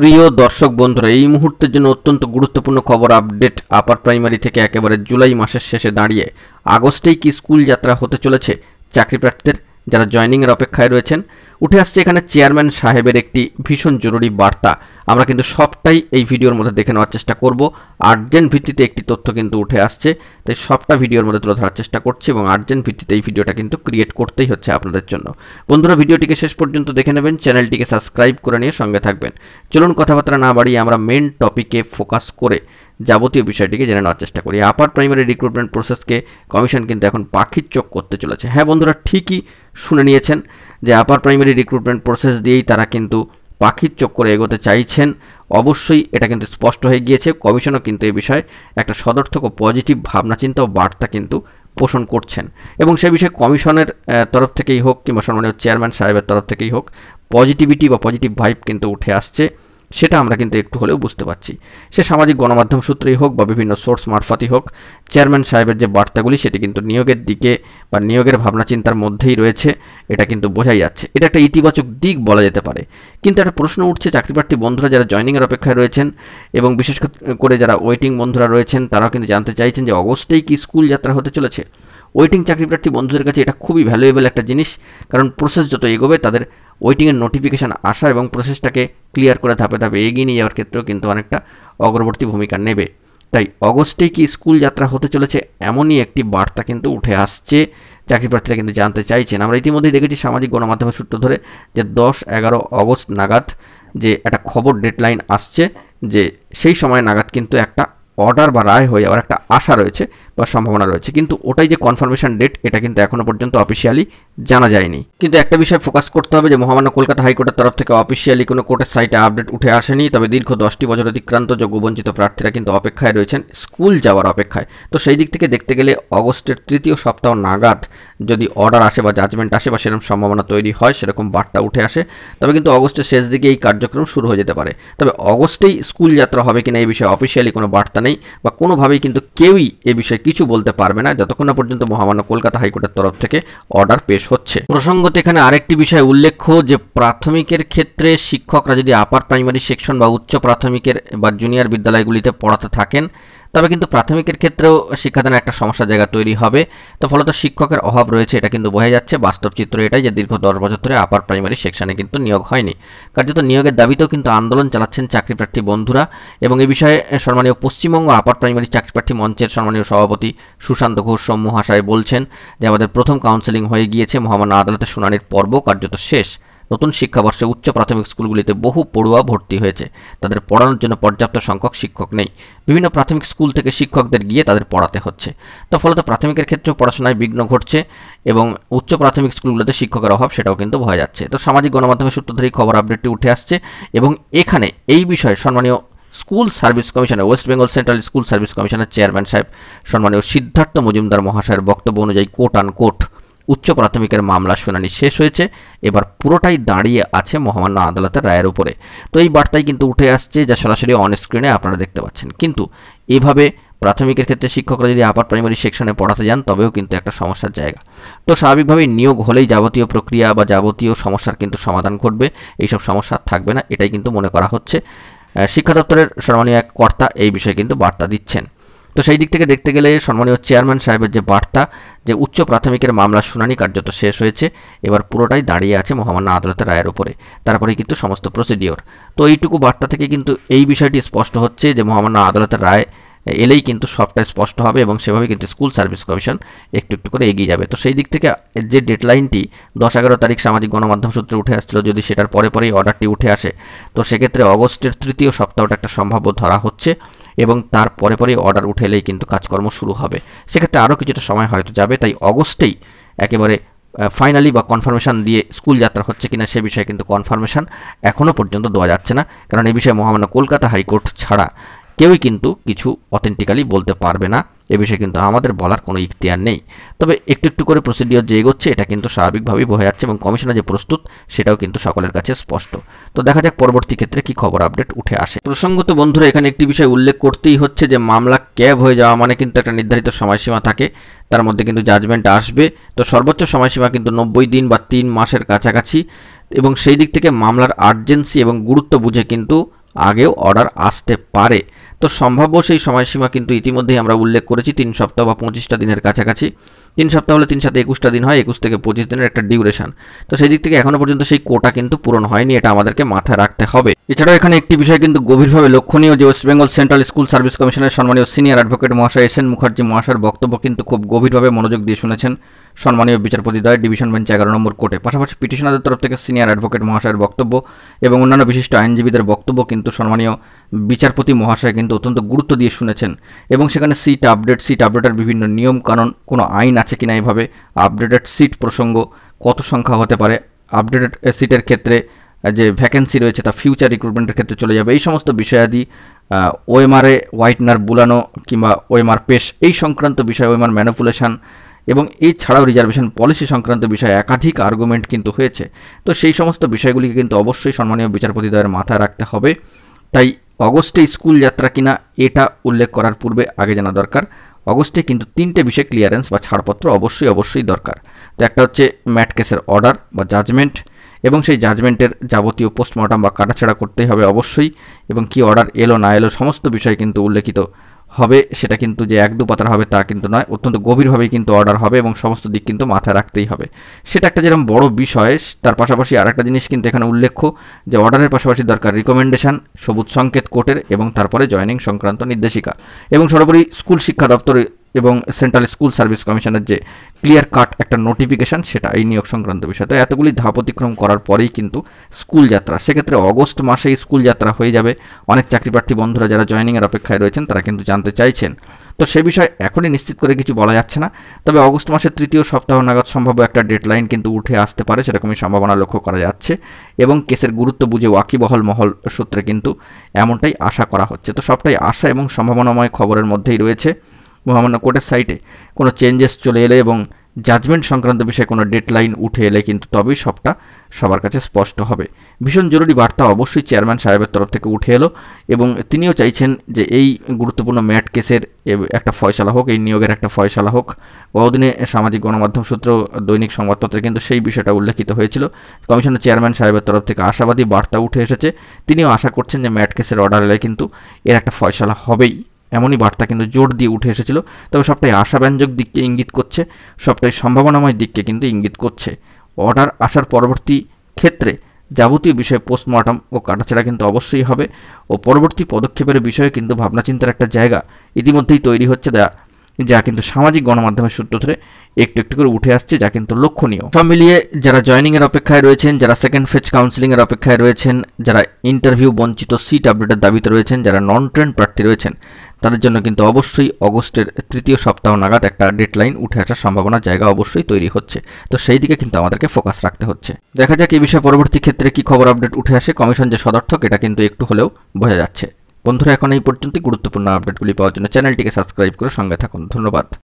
প্রিয় দর্শক বন্ধুরা, এই মুহূর্তের জন্য অত্যন্ত গুরুত্বপূর্ণ খবর আপডেট। আপার প্রাইমারি থেকে একেবারে জুলাই মাসের শেষে দাঁড়িয়ে আগস্টেই কি স্কুল যাত্রা হতে চলেছে চাকরি প্রার্থীদের যারা জয়েনিংয়ের অপেক্ষায় রয়েছেন। উঠে আসছে এখানে চেয়ারম্যান সাহেবের একটি ভীষণ জরুরি বার্তা। আমরা কিন্তু সবটাই এই ভিডিওর মধ্যে দেখে নেওয়ার চেষ্টা করব। আর্জেন্ট ভিত্তিতে একটি তথ্য কিন্তু উঠে আসছে, তাই সবটা ভিডিওর মধ্যে তুলে ধরার চেষ্টা করছি এবং আর্জেন্ট ভিত্তিতে এই ভিডিওটা কিন্তু ক্রিয়েট করতেই হচ্ছে আপনাদের জন্য। বন্ধুরা, ভিডিওটিকে শেষ পর্যন্ত দেখে নেবেন, চ্যানেলটিকে সাবস্ক্রাইব করে নিয়ে সঙ্গে থাকবেন। চলুন কথাবার্তা না বাড়িয়ে আমরা মেন টপিকে ফোকাস করে যাবতীয় বিষয়টিকে জেনে নেওয়ার চেষ্টা করি। আপার প্রাইমারি রিক্রুটমেন্ট প্রসেসকে কমিশন কিন্তু এখন পাখির চোখ করতে চলেছে। হ্যাঁ বন্ধুরা, ঠিকই শুনে নিয়েছেন যে আপার প্রাইমারি রিক্রুটমেন্ট প্রসেস দিয়েই তারা কিন্তু পাখির চোখ করে এগোতে চাইছেন। অবশ্যই এটা কিন্তু স্পষ্ট হয়ে গিয়েছে। কমিশনও কিন্তু এই বিষয়ে একটা সদর্থক ও পজিটিভ ভাবনা চিন্তা ও বার্তা কিন্তু পোষণ করছেন এবং সে বিষয়ে কমিশনের তরফ থেকেই হোক কিংবা সম্মানীয় চেয়ারম্যান সাহেবের তরফ থেকেই হোক পজিটিভিটি বা পজিটিভ ভাইব কিন্তু উঠে আসছে। সেটা আমরা কিন্তু একটু হলেও বুঝতে পারছি। সে সামাজিক গণমাধ্যম সূত্রেই হোক বা বিভিন্ন সোর্স মারফতই হোক, চেয়ারম্যান সাহেবের যে বার্তাগুলি সেটি কিন্তু নিয়োগের দিকে বা নিয়োগের ভাবনা চিন্তার মধ্যেই রয়েছে, এটা কিন্তু বোঝাই যাচ্ছে। এটা একটা ইতিবাচক দিক বলা যেতে পারে। কিন্তু একটা প্রশ্ন উঠছে, চাকরিপ্রার্থী বন্ধুরা যারা জয়েনিংয়ের অপেক্ষায় রয়েছেন এবং বিশেষ করে যারা ওয়েটিং বন্ধুরা রয়েছেন, তারাও কিন্তু জানতে চাইছেন যে অগস্টেই কি স্কুল যাত্রা হতে চলেছে। ওয়েটিং চাকরিপ্রার্থী বন্ধুদের কাছে এটা খুবই ভ্যালুয়েবল একটা জিনিস, কারণ প্রসেস যত এগোবে তাদের ওয়েটিংয়ের নোটিফিকেশান আসা এবং প্রসেসটাকে ক্লিয়ার করে ধাপে ধাপে এগিয়ে নিয়ে যাওয়ার ক্ষেত্রেও কিন্তু অনেকটা অগ্রবর্তী ভূমিকা নেবে। তাই অগস্টেই কি স্কুল যাত্রা হতে চলেছে এমনই একটি বার্তা কিন্তু উঠে আসছে, চাকরিপ্রার্থীরা কিন্তু জানতে চাইছেন। আমরা ইতিমধ্যেই দেখেছি সামাজিক গণমাধ্যমের সূত্র ধরে যে 10-11 অগস্ট নাগাদ যে একটা খবর ডেডলাইন আসছে, যে সেই সময় নাগাদ কিন্তু একটা অর্ডার বা রায় হয়ে যাওয়ার একটা আশা রয়েছে বা সম্ভাবনা রয়েছে। কিন্তু ওটাই যে কনফার্মেশন ডেট এটা কিন্তু এখনও পর্যন্ত অফিসিয়ালি জানা যায়নি। কিন্তু একটা বিষয় ফোকাস করতে হবে যে মহামান্য কলকাতা হাইকোর্টের তরফ থেকে অফিসিয়ালি কোনো কোর্টের সাইটে আপডেট উঠে আসেনি। তবে দীর্ঘ 10টি বছর অতিক্রান্ত যোগ্য বঞ্চিত প্রার্থীরা কিন্তু অপেক্ষায় রয়েছেন স্কুল যাওয়ার অপেক্ষায়। তো সেই দিক থেকে দেখতে গেলে অগস্টের তৃতীয় সপ্তাহ নাগাদ যদি অর্ডার আসে বা জাজমেন্ট আসে বা সেরকম সম্ভাবনা তৈরি হয়, সেরকম বার্তা উঠে আসে, তবে কিন্তু অগস্টের শেষ দিকে এই কার্যক্রম শুরু হয়ে যেতে পারে। তবে অগস্টেই স্কুল যাত্রা হবে কিনা এই বিষয়ে অফিসিয়ালি কোনো বার্তা নেই বা কোনোভাবেই কিন্তু কেউই এ বিষয়ে কিছু বলতে পারবে না যতক্ষণ না পর্যন্ত মহামান্য কলকাতা হাইকোর্টের তরফ থেকে অর্ডার পেশ হচ্ছে। প্রসঙ্গত এখানে আরেকটি বিষয় উল্লেখ্য যে প্রাথমিকের ক্ষেত্রে শিক্ষকরা যদি আপার প্রাইমারি সেকশন বা উচ্চ প্রাথমিকের বা জুনিয়র বিদ্যালয়গুলিতে পড়াতে থাকেন, তবে কিন্তু প্রাথমিকের ক্ষেত্রেও শিক্ষাদানের একটা সমস্যার জায়গা তৈরি হবে। তো ফলত শিক্ষকের অভাব রয়েছে, এটা কিন্তু বোঝা যাচ্ছে। বাস্তব চিত্র এটাই যে দীর্ঘ 10 বছর ধরে আপার প্রাইমারি সেকশনে কিন্তু নিয়োগ হয়নি। কার্যত নিয়োগের দাবিতেও কিন্তু আন্দোলন চালাচ্ছেন চাকরিপ্রার্থী বন্ধুরা এবং এই বিষয়ে সম্মানীয় পশ্চিমবঙ্গ আপার প্রাইমারি চাকরিপ্রার্থী মঞ্চের সম্মানীয় সভাপতি সুশান্ত ঘোষ মহাশয় বলছেন যে আমাদের প্রথম কাউন্সেলিং হয়ে গিয়েছে, মহামান্য আদালতের শুনানির পর্ব কার্যত শেষ। নতুন শিক্ষাবর্ষে উচ্চ প্রাথমিক স্কুলগুলিতে বহু পড়ুয়া ভর্তি হয়েছে, তাদের পড়ানোর জন্য পর্যাপ্ত সংখ্যক শিক্ষক নেই। বিভিন্ন প্রাথমিক স্কুল থেকে শিক্ষকদের গিয়ে তাদের পড়াতে হচ্ছে। তো ফলত প্রাথমিকের ক্ষেত্রেও পড়াশোনায় বিঘ্ন ঘটছে এবং উচ্চ প্রাথমিক স্কুলগুলোতে শিক্ষকের অভাব সেটাও কিন্তু বোঝা যাচ্ছে। তো সামাজিক গণমাধ্যমের সূত্র ধরেই খবর আপডেটটি উঠে আসছে এবং এখানে এই বিষয়ে সম্মানীয় স্কুল সার্ভিস কমিশনের West Bengal central school service কমিশনের চেয়ারম্যান সাহেব সম্মানীয় সিদ্ধার্থ মজুমদার মহাশয়ের বক্তব্য অনুযায়ী কোট আনকোট উচ্চ প্রাথমিকের মামলা শুনানি শেষ হয়েছে, এবার পুরোটাই দাঁড়িয়ে আছে মহামান্য আদালতের রায়ের উপরে। তো এই বার্তাই কিন্তু উঠে আসছে, যা সরাসরি অন স্ক্রিনে আপনারা দেখতে পাচ্ছেন। কিন্তু এভাবে প্রাথমিকের ক্ষেত্রে শিক্ষকরা যদি আপার প্রাইমারি সেকশনে পড়াতে যান তবেও কিন্তু একটা সমস্যার জায়গা। তো স্বাভাবিকভাবেই নিয়োগ হলেই যাবতীয় প্রক্রিয়া বা যাবতীয় সমস্যার কিন্তু সমাধান ঘটবে, এইসব সমস্যা থাকবে না, এটাই কিন্তু মনে করা হচ্ছে। শিক্ষা দপ্তরের সম্মানীয় এক কর্তা এই বিষয়ে কিন্তু বার্তা দিচ্ছেন। তো সেই দিক থেকে দেখতে গেলে সম্মানীয় চেয়ারম্যান সাহেবের যে বার্তা যে উচ্চ প্রাথমিকের মামলা শুনানি কার্যত শেষ হয়েছে, এবার পুরোটাই দাঁড়িয়ে আছে মহামান্য আদালতের রায়ের উপরে, তারপরেই কিন্তু সমস্ত প্রসিডিওর। তো এইটুকু বার্তা থেকে কিন্তু এই বিষয়টি স্পষ্ট হচ্ছে যে মহামান্য আদালতের রায় এলেই কিন্তু সবটাই স্পষ্ট হবে এবং সেভাবে কিন্তু স্কুল সার্ভিস কমিশন একটু একটু করে এগিয়ে যাবে। তো সেই দিক থেকে যে ডেডলাইনটি 10-11 তারিখ সামাজিক গণমাধ্যম সূত্রে উঠে আসছিল, যদি সেটার পরেই অর্ডারটি উঠে আসে, তো সেক্ষেত্রে অগস্টের তৃতীয় সপ্তাহটা একটা সম্ভাব্য ধরা হচ্ছে এবং তার পরেই অর্ডার উঠে এলেই কিন্তু কাজকর্ম শুরু হবে। সেক্ষেত্রে আরও কিছুটা সময় হয়তো যাবে। তাই অগস্টেই একেবারে ফাইনালি বা কনফার্মেশন দিয়ে স্কুল যাত্রা হচ্ছে কিনা সে বিষয়ে কিন্তু কনফার্মেশন এখনও পর্যন্ত দেওয়া যাচ্ছে না, কারণ এই বিষয়ে মহামান্য কলকাতা হাইকোর্ট ছাড়া কেউই কিন্তু কিছু অথেন্টিক্যালি বলতে পারবে না। এ বিষয়ে কিন্তু আমাদের বলার কোনো ইখতিয়ার নেই। তবে একটু একটু করে প্রসিডিওর যে এগোচ্ছে এটা কিন্তু স্বাভাবিকভাবেই বোঝা যাচ্ছে এবং কমিশনার যে প্রস্তুত সেটাও কিন্তু সকলের কাছে স্পষ্ট। তো দেখা যাক পরবর্তী ক্ষেত্রে কি খবর আপডেট উঠে আসে। প্রসঙ্গত বন্ধুরা, এখানে একটি বিষয় উল্লেখ করতেই হচ্ছে যে মামলা ক্যাব হয়ে যাওয়া মানে কিন্তু একটা নির্ধারিত সময়সীমা থাকে, তার মধ্যে কিন্তু জাজমেন্ট আসবে। তো সর্বোচ্চ সময়সীমা কিন্তু 90 দিন বা 3 মাসের কাছাকাছি এবং সেই দিক থেকে মামলার আর্জেন্সি এবং গুরুত্ব বুঝে কিন্তু আগেও অর্ডার আসতে পারে। তো সম্ভাব্য সেই সময়সীমা কিন্তু ইতিমধ্যেই আমরা উল্লেখ করেছি 3 সপ্তাহ বা 25টা দিনের কাছাকাছি। 3 সপ্তাহ হলে 3 সাথে 21টা দিন হয়, 21 থেকে 25 দিনের একটা ডিউরেশন। তো সেই দিক থেকে এখনো পর্যন্ত সেই কোটা কিন্তু পূরণ হয়নি, এটা আমাদেরকে মাথায় রাখতে হবে। এছাড়াও এখানে একটি বিষয় কিন্তু গভীরভাবে লক্ষণীয় যে West Bengal central school service কমিশনের সম্মানীয় সিনিয়র অ্যাডভোকেট মহাশয় এস এন মুখার্জি মহাশয়ের বক্তব্য কিন্তু খুব গভীরভাবে মনোযোগ দিয়ে শুনেছেন সম্মানীয় বিচারপতিদ্বয় ডিভিশন বেঞ্চ 11 নম্বর কোর্টে। পাশাপাশি পিটিশনারদের তরফ থেকে সিনিয়র অ্যাডভোকেট মহাশয়ের বক্তব্য এবং অন্যান্য বিশিষ্ট আইনজীবীদের বক্তব্য কিন্তু সম্মানীয় বিচারপতি মহাশয় কিন্তু অত্যন্ত গুরুত্ব দিয়ে শুনেছেন এবং সেখানে সিট আপডেটের বিভিন্ন নিয়ম কানুন, কোনো আইন আছে কিনা এভাবে আপডেটেড সিট প্রসঙ্গ, কত সংখ্যা হতে পারে, আপডেটেড সিটের ক্ষেত্রে যে ভ্যাকেন্সি রয়েছে তা ফিউচার রিক্রুটমেন্টের ক্ষেত্রে চলে যাবে, এই সমস্ত বিষয়াদি ওএমআরে হোয়াইটনার বুলানো কিংবা ওএমআর পেশ এই সংক্রান্ত বিষয়, ওএমআর ম্যানিপুলেশন এবং এছাড়াও রিজার্ভেশন পলিসি সংক্রান্ত বিষয়ে একাধিক আর্গুমেন্ট কিন্তু হয়েছে। তো সেই সমস্ত বিষয়গুলিকে কিন্তু অবশ্যই সম্মানীয় বিচারপতিদ্বয়ের মাথায় রাখতে হবে। তাই অগস্টে স্কুল যাত্রা কিনা এটা উল্লেখ করার পূর্বে আগে জানা দরকার অগস্টে কিন্তু 3টে বিষয়ে ক্লিয়ারেন্স বা ছাড়পত্র অবশ্যই দরকার। তো একটা হচ্ছে ম্যাট কেসের অর্ডার বা জাজমেন্ট এবং সেই জাজমেন্টের যাবতীয় পোস্টমর্টম বা কাটাছেড়া করতেই হবে অবশ্যই, এবং কি অর্ডার এলো না এলো সমস্ত বিষয় কিন্তু উল্লেখিত হবে। সেটা কিন্তু যে 1-2 পাতার হবে তা কিন্তু নয়, অত্যন্ত গভীরভাবেই কিন্তু অর্ডার হবে এবং সমস্ত দিক কিন্তু মাথায় রাখতেই হবে। সেটা একটা যেরকম বড় বিষয়, তার পাশাপাশি আরেকটা জিনিস কিন্তু এখানে উল্লেখ্য যে অর্ডারের পাশাপাশি দরকার রিকমেন্ডেশন, সবুজ সংকেত কোর্টের এবং তারপরে জয়েনিং সংক্রান্ত নির্দেশিকা এবং সর্বোপরি স্কুল শিক্ষা দপ্তর এবং সেন্ট্রাল স্কুল সার্ভিস কমিশনের যে ক্লিয়ার কাট একটা নোটিফিকেশান, সেটা এই নিয়োগ সংক্রান্ত বিষয়। তো এতগুলি ধাপ অতিক্রম করার পরেই কিন্তু স্কুল যাত্রা, সেক্ষেত্রে অগস্ট মাসেই স্কুল যাত্রা হয়ে যাবে। অনেক চাকরিপ্রার্থী বন্ধুরা যারা জয়েনিংয়ের অপেক্ষায় রয়েছেন তারা কিন্তু জানতে চাইছেন। তো সে বিষয়ে এখনই নিশ্চিত করে কিছু বলা যাচ্ছে না, তবে অগস্ট মাসের 3য় সপ্তাহ নাগাদ সম্ভাব্য একটা ডেডলাইন কিন্তু উঠে আসতে পারে, সেরকমই সম্ভাবনা লক্ষ্য করা যাচ্ছে এবং কেসের গুরুত্ব বুঝে ওয়াকিবহল মহল সূত্রে কিন্তু এমনটাই আশা করা হচ্ছে। তো সবটাই আশা এবং সম্ভাবনাময় খবরের মধ্যেই রয়েছে। মহামান্য কোর্টের সাইটে কোনো চেঞ্জেস চলে এলে এবং জাজমেন্ট সংক্রান্ত বিষয়ে কোনো ডেডলাইন উঠে এলে কিন্তু তবেই সবটা সবার কাছে স্পষ্ট হবে। ভীষণ জরুরি বার্তা অবশ্যই চেয়ারম্যান সাহেবের তরফ থেকে উঠে এলো এবং তিনিও চাইছেন যে এই গুরুত্বপূর্ণ ম্যাট কেসের একটা ফয়সালা হোক, এই নিয়োগের একটা ফয়সালা হোক। গতদিনে সামাজিক গণমাধ্যম সূত্র দৈনিক সংবাদপত্রে কিন্তু সেই বিষয়টা উল্লেখিত হয়েছিল। কমিশনের চেয়ারম্যান সাহেবের তরফ থেকে আশাবাদী বার্তা উঠে এসেছে, তিনিও আশা করছেন যে ম্যাট কেসের অর্ডার এলে কিন্তু এর একটা ফয়সালা হবেই, এমনই বার্তা কিন্তু জোর দিয়ে উঠে এসেছিল। তবে সবটাই আশাব্যঞ্জক দিককে ইঙ্গিত করছে, সবটাই সম্ভাবনাময় দিককে কিন্তু ইঙ্গিত করছে। অর্ডার আসার পরবর্তী ক্ষেত্রে যাবতীয় বিষয়ে পোস্টমর্টম ও কাটাছেড়া কিন্তু অবশ্যই হবে ও পরবর্তী পদক্ষেপের বিষয়ে কিন্তু ভাবনা চিন্তার একটা জায়গা ইতিমধ্যেই তৈরি হচ্ছে, যা কিন্তু সামাজিক গণমাধ্যমের সূত্র ধরে একটু করে উঠে আসছে, যা কিন্তু লক্ষণীয়। সব মিলিয়ে যারা জয়েনিংয়ের অপেক্ষায় রয়েছেন, যারা সেকেন্ড ফেজ কাউন্সিলিংয়ের অপেক্ষায় রয়েছেন, যারা ইন্টারভিউ বঞ্চিত সিট আপডেটের দাবিতে রয়েছেন, যারা নন ট্রেন্ড প্রার্থী রয়েছেন, তাদের জন্য কিন্তু অবশ্যই অগস্টের 3য় সপ্তাহ নাগাদ একটা ডেডলাইন উঠে আসার সম্ভাবনার জায়গা অবশ্যই তৈরি হচ্ছে। তো সেই দিকে কিন্তু আমাদেরকে ফোকাস রাখতে হচ্ছে। দেখা যাক এই বিষয়ে পরবর্তী ক্ষেত্রে কি খবর আপডেট উঠে আসে। কমিশন যে সদর্থক এটা কিন্তু একটু হলেও বোঝা যাচ্ছে। বন্ধুরা, এখন এই পর্যন্তই। গুরুত্বপূর্ণ আপডেটগুলি পাওয়ার জন্য চ্যানেলটিকে সাবস্ক্রাইব করে সঙ্গে থাকুন। ধন্যবাদ।